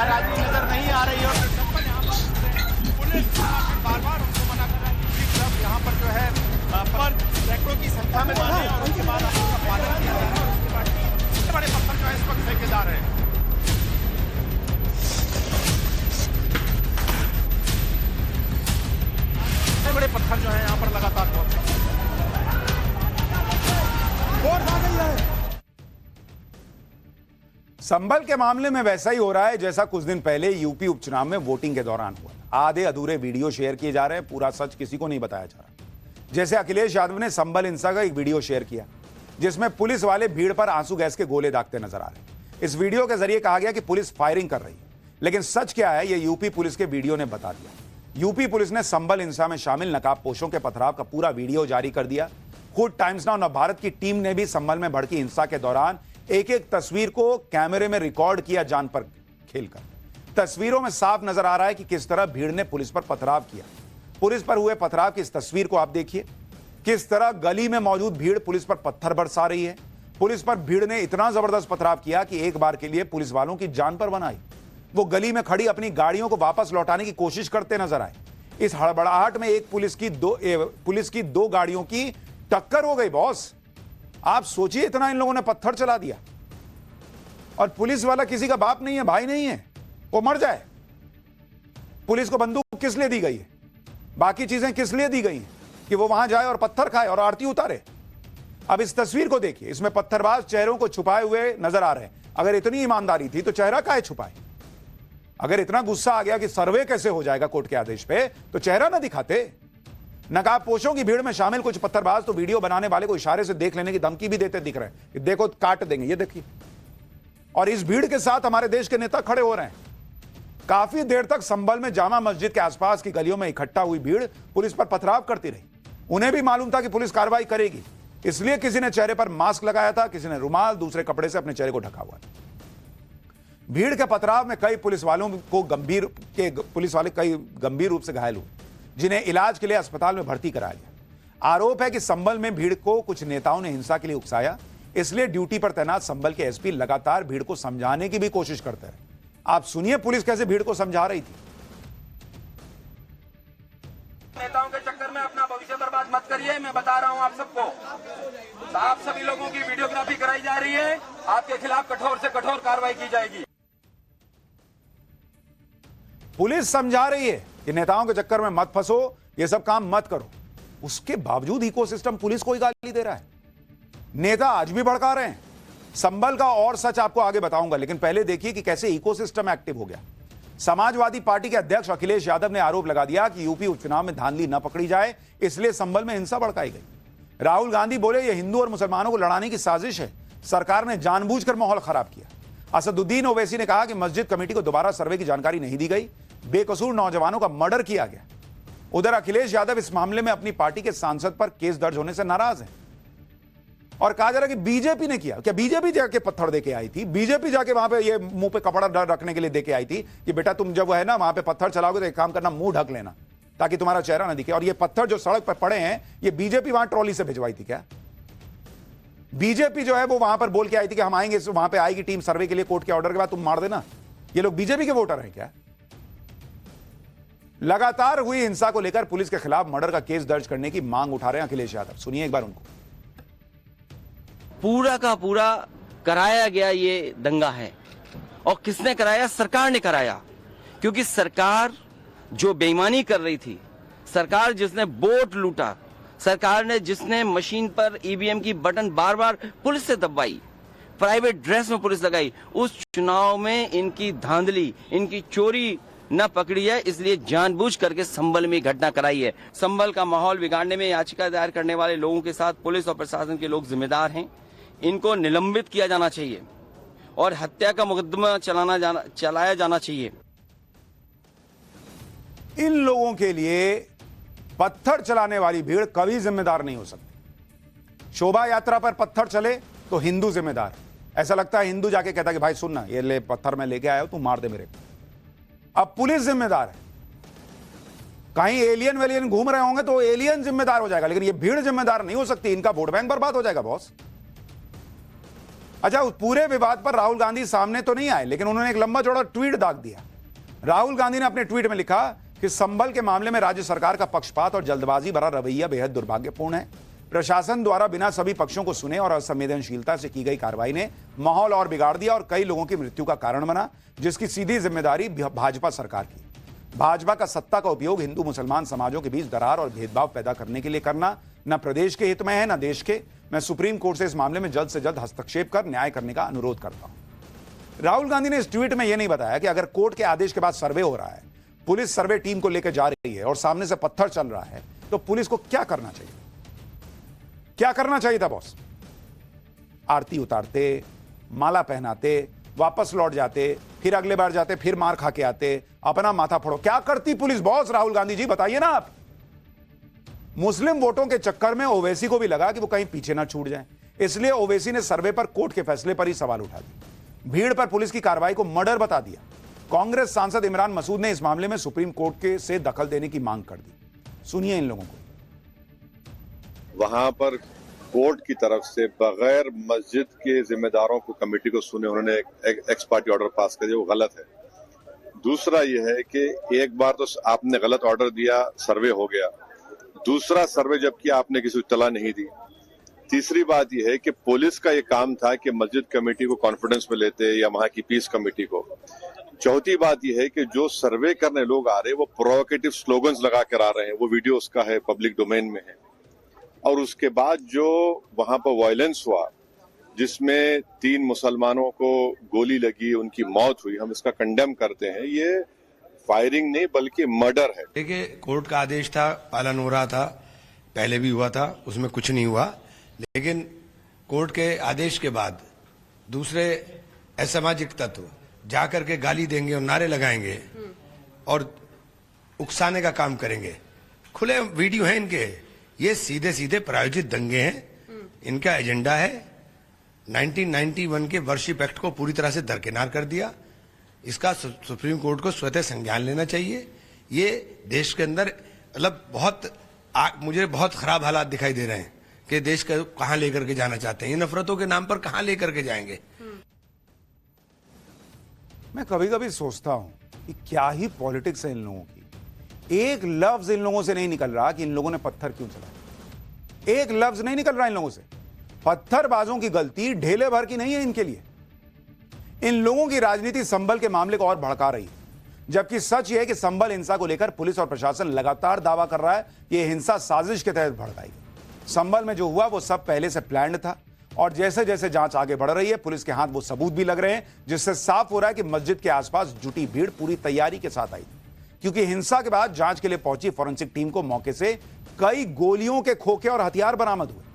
नाराजगी नजर नहीं आ रही है और पुलिस बार-बार उनको मना कर रहा है कि सब यहाँ पर जो है पर सैकड़ों की संख्या में जाने और उसके बाद आपका पालन किया जा रहा है और उसके बाद सबसे बड़े पत्थर जो है इस वक्त फेंके जा रहे हैं। बड़े पत्थर जो है यहाँ पर लगातार संभल के मामले में वैसा ही हो रहा है जैसा कुछ दिन पहले यूपी उपचुनाव में वोटिंग के दौरान हुआ। आधे अधूरे वीडियो शेयर किए जा रहे हैं, पूरा सच किसी को नहीं बताया जा रहा। जैसे अखिलेश यादव ने संभल हिंसा का एक वीडियो शेयर किया जिसमें पुलिस वाले भीड़ पर आंसू गैस के गोले दागते नजर आ रहे हैं। इस वीडियो के जरिए कहा गया कि पुलिस फायरिंग कर रही है, लेकिन सच क्या है यह यूपी पुलिस के वीडियो ने बता दिया। यूपी पुलिस ने संभल हिंसा में शामिल नकाबपोशों के पथराव का पूरा वीडियो जारी कर दिया। खुद टाइम्स नाउ नवभारत की टीम ने भी संभल में भड़की हिंसा के दौरान एक एक तस्वीर को कैमरे में रिकॉर्ड किया, जान पर खेलकर। तस्वीरों में साफ नजर आ रहा है कि किस तरह भीड़ ने पुलिस पर पथराव किया। पुलिस पर हुए पथराव की इस तस्वीर को आप देखिए, किस तरह गली में मौजूद भीड़ पुलिस पर पत्थर बरसा रही है। पुलिस पर भीड़ ने इतना जबरदस्त पथराव किया कि एक बार के लिए पुलिस वालों की जान पर बनाई। वो गली में खड़ी अपनी गाड़ियों को वापस लौटाने की कोशिश करते नजर आए। इस हड़बड़ाहट में एक पुलिस की दो गाड़ियों की टक्कर हो गई। बॉस, आप सोचिए, इतना इन लोगों ने पत्थर चला दिया और पुलिस वाला किसी का बाप नहीं है, भाई नहीं है, वो मर जाए। पुलिस को बंदूक किस लिए दी गई है, बाकी चीजें किस लिए दी गई हैं कि वो वहां जाए और पत्थर खाए और आरती उतारे। अब इस तस्वीर को देखिए, इसमें पत्थरबाज चेहरों को छुपाए हुए नजर आ रहे हैं। अगर इतनी ईमानदारी थी तो चेहरा काहे छुपाए? अगर इतना गुस्सा आ गया कि सर्वे कैसे हो जाएगा कोर्ट के आदेश पे, तो चेहरा ना दिखाते। नकाबपोशों की भीड़ में शामिल कुछ पत्थरबाज तो वीडियो बनाने वाले को इशारे से देख लेने की धमकी भी देते दिख रहे हैं कि देखो काट देंगे, ये देखिए। और इस भीड़ के साथ हमारे देश के नेता खड़े हो रहे हैं। काफी देर तक संभल में जामा मस्जिद के आसपास की गलियों में इकट्ठा हुई भीड़ पुलिस पर पथराव करती रही। उन्हें भी मालूम था कि पुलिस कार्रवाई करेगी, इसलिए किसी ने चेहरे पर मास्क लगाया था, किसी ने रुमाल, दूसरे कपड़े से अपने चेहरे को ढका हुआ था। भीड़ के पथराव में कई पुलिस वाले कई गंभीर रूप से घायल हुए, जिन्हें इलाज के लिए अस्पताल में भर्ती कराया गया। आरोप है कि संभल में भीड़ को कुछ नेताओं ने हिंसा के लिए उकसाया, इसलिए ड्यूटी पर तैनात संभल के एसपी लगातार भीड़ को समझाने की भी कोशिश करते रहे। आप सुनिए पुलिस कैसे भीड़ को समझा रही थी। नेताओं के चक्कर में अपना भविष्य बर्बाद मत करिए, मैं बता रहा हूं आप सबको। आप सभी लोगों की वीडियोग्राफी कराई जा रही है, आपके खिलाफ कठोर से कठोर कार्रवाई की जाएगी। पुलिस समझा रही है कि नेताओं के चक्कर में मत फंसो, ये सब काम मत करो। उसके बावजूद इकोसिस्टम पुलिस को ही गाली दे रहा है। नेता आज भी भड़का रहे हैं। संभल का और सच आपको आगे बताऊंगा, लेकिन पहले देखिए कि कैसे इकोसिस्टम एक्टिव हो गया। समाजवादी पार्टी के अध्यक्ष अखिलेश यादव ने आरोप लगा दिया कि यूपी उपचुनाव में धांधली न पकड़ी जाए, इसलिए संभल में हिंसा भड़काई गई। राहुल गांधी बोले यह हिंदू और मुसलमानों को लड़ाने की साजिश है, सरकार ने जानबूझकर माहौल खराब किया। असदुद्दीन ओवैसी ने कहा कि मस्जिद कमेटी को दोबारा सर्वे की जानकारी नहीं दी गई, बेकसूर नौजवानों का मर्डर किया गया। उधर अखिलेश यादव इस मामले में अपनी पार्टी के सांसद पर केस दर्ज होने से नाराज हैं और कहा जा रहा है कि बीजेपी ने किया। क्या बीजेपी जाके पत्थर देके आई थी? बीजेपी जाके वहां पे ये मुंह पे कपड़ा रखने के लिए देके आई थी कि बेटा तुम जब है ना वहां पे पत्थर चलाओगे तो एक काम करना, मुंह ढक लेना ताकि तुम्हारा चेहरा ना दिखे। और ये पत्थर जो सड़क पर पड़े हैं, ये बीजेपी वहां ट्रॉली से भिजवाई थी क्या? बीजेपी जो है वो वहां पर बोल के आई थी कि हम आएंगे, वहां पे आएगी टीम सर्वे के लिए, कोर्ट के ऑर्डर के बाद तुम मार देना। ये लोग बीजेपी के वोटर हैं क्या? लगातार हुई हिंसा को लेकर पुलिस के खिलाफ मर्डर का केस दर्ज करने की मांग उठा रहे हैं अखिलेश यादव। सुनिए एक बार उनको। पूरा का पूरा कराया गया ये दंगा है, और किसने कराया? सरकार ने कराया, क्योंकि सरकार जो बेईमानी कर रही थी, सरकार जिसने वोट लूटा, सरकार ने जिसने मशीन पर ईवीएम की बटन बार बार पुलिस से दबाई, प्राइवेट ड्रेस में पुलिस लगाई, उस चुनाव में इनकी धांधली, इनकी चोरी न पकड़ी है, इसलिए जानबूझ करके संभल में घटना कराई है। संभल का माहौल बिगाड़ने में याचिका दायर करने वाले लोगों के साथ पुलिस और प्रशासन के लोग जिम्मेदार हैं। इनको निलंबित किया जाना चाहिए और हत्या का मुकदमा चलाया जाना चाहिए। इन लोगों के लिए पत्थर चलाने वाली भीड़ कभी जिम्मेदार नहीं हो सकती। शोभा यात्रा पर पत्थर चले तो हिंदू जिम्मेदार। ऐसा लगता है हिंदू जाके कहता कि भाई सुनना, ये ले पत्थर मैं लेके आया हूं, तू मार दे मेरे को। अब पुलिस जिम्मेदार है। कहीं एलियन वेलियन घूम रहे होंगे तो एलियन जिम्मेदार हो जाएगा, लेकिन ये भीड़ जिम्मेदार नहीं हो सकती। इनका वोट बैंक बर्बाद हो जाएगा बॉस। अच्छा, उस पूरे विवाद पर राहुल गांधी सामने तो नहीं आए, लेकिन उन्होंने एक लंबा चौड़ा ट्वीट दाग दिया। राहुल गांधी ने अपने ट्वीट में लिखा कि संभल के मामले में राज्य सरकार का पक्षपात और जल्दबाजी भरा रवैया बेहद दुर्भाग्यपूर्ण है। प्रशासन द्वारा बिना सभी पक्षों को सुने और असंवेदनशीलता से की गई कार्रवाई ने माहौल और बिगाड़ दिया और कई लोगों की मृत्यु का कारण बना, जिसकी सीधी जिम्मेदारी भाजपा सरकार की। भाजपा का सत्ता का उपयोग हिंदू मुसलमान समाजों के बीच दरार और भेदभाव पैदा करने के लिए करना न प्रदेश के हित में है न देश के। मैं सुप्रीम कोर्ट से इस मामले में जल्द से जल्द हस्तक्षेप कर न्याय करने का अनुरोध करता हूं। राहुल गांधी ने इस ट्वीट में यह नहीं बताया कि अगर कोर्ट के आदेश के बाद सर्वे हो रहा है, पुलिस सर्वे टीम को लेकर जा रही है और सामने से पत्थर चल रहा है, तो पुलिस को क्या करना चाहिए? क्या करना चाहिए था बॉस? आरती उतारते, माला पहनाते, वापस लौट जाते, फिर अगले बार जाते, फिर मार खा के आते, अपना माथा फोड़ो। क्या करती पुलिस बॉस? राहुल गांधी जी बताइए ना आप। मुस्लिम वोटों के चक्कर में ओवैसी को भी लगा कि वो कहीं पीछे ना छूट जाए, इसलिए ओवैसी ने सर्वे पर कोर्ट के फैसले पर ही सवाल उठा दिए। भीड़ पर पुलिस की कार्रवाई को मर्डर बता दिया। कांग्रेस सांसद इमरान मसूद ने इस मामले में सुप्रीम कोर्ट के से दखल देने की मांग कर दी। सुनिए इन लोगों को। वहां पर कोर्ट की तरफ से बगैर मस्जिद के जिम्मेदारों को कमेटी को सुने उन्होंने एक एक्स पार्टी ऑर्डर पास कर दिया, वो गलत है। दूसरा यह है कि एक बार तो आपने गलत ऑर्डर दिया, सर्वे हो गया, दूसरा सर्वे जब किया आपने किसी को इत्तला नहीं दी। तीसरी बात यह है कि पुलिस का ये काम था कि मस्जिद कमेटी को कॉन्फिडेंस में लेते या वहां की पीस कमेटी को। चौथी बात यह है कि जो सर्वे करने लोग आ रहे हैं वो प्रोवोकेटिव स्लोगन्स लगा कर आ रहे हैं, वो वीडियो उसका है, पब्लिक डोमेन में है। और उसके बाद जो वहां पर वायलेंस हुआ जिसमें 3 मुसलमानों को गोली लगी, उनकी मौत हुई, हम इसका कंडेम करते हैं। ये फायरिंग नहीं बल्कि मर्डर है। देखिए, कोर्ट का आदेश था, पालन हो रहा था, पहले भी हुआ था, उसमें कुछ नहीं हुआ। लेकिन कोर्ट के आदेश के बाद दूसरे असामाजिक तत्व जाकर के गाली देंगे और नारे लगाएंगे और उकसाने का काम करेंगे। खुले वीडियो हैं इनके, ये सीधे सीधे प्रायोजित दंगे हैं। इनका एजेंडा है 1991 के वर्शिप एक्ट को पूरी तरह से दरकिनार कर दिया। इसका सुप्रीम कोर्ट को स्वतः संज्ञान लेना चाहिए। ये देश के अंदर मतलब मुझे बहुत खराब हालात दिखाई दे रहे हैं कि देश को कहां लेकर के जाना चाहते हैं। ये नफरतों के नाम पर कहां लेकर के जाएंगे? मैं कभी कभी सोचता हूं कि क्या ही पॉलिटिक्स है इन लोगों की। एक लफ्ज इन लोगों से नहीं निकल रहा कि इन लोगों ने पत्थर क्यों चलाया। एक लफ्ज नहीं निकल रहा इन लोगों से। पत्थरबाजों की गलती ढेले भर की नहीं है इनके लिए। इन लोगों की राजनीति संभल के मामले को और भड़का रही है, जबकि सच यह है कि संभल हिंसा को लेकर पुलिस और प्रशासन लगातार दावा कर रहा है कि यह हिंसा साजिश के तहत भड़काई गई। संभल में जो हुआ वो सब पहले से प्लान्ड था और जैसे जैसे जांच आगे बढ़ रही है पुलिस के हाथ वो सबूत भी लग रहे हैं, जिससे साफ हो रहा है कि मस्जिद के आसपास जुटी भीड़ पूरी तैयारी के साथ आई, क्योंकि हिंसा के बाद जांच के लिए पहुंची फॉरेंसिक टीम को मौके से कई गोलियों के खोखे और हथियार बरामद हुए।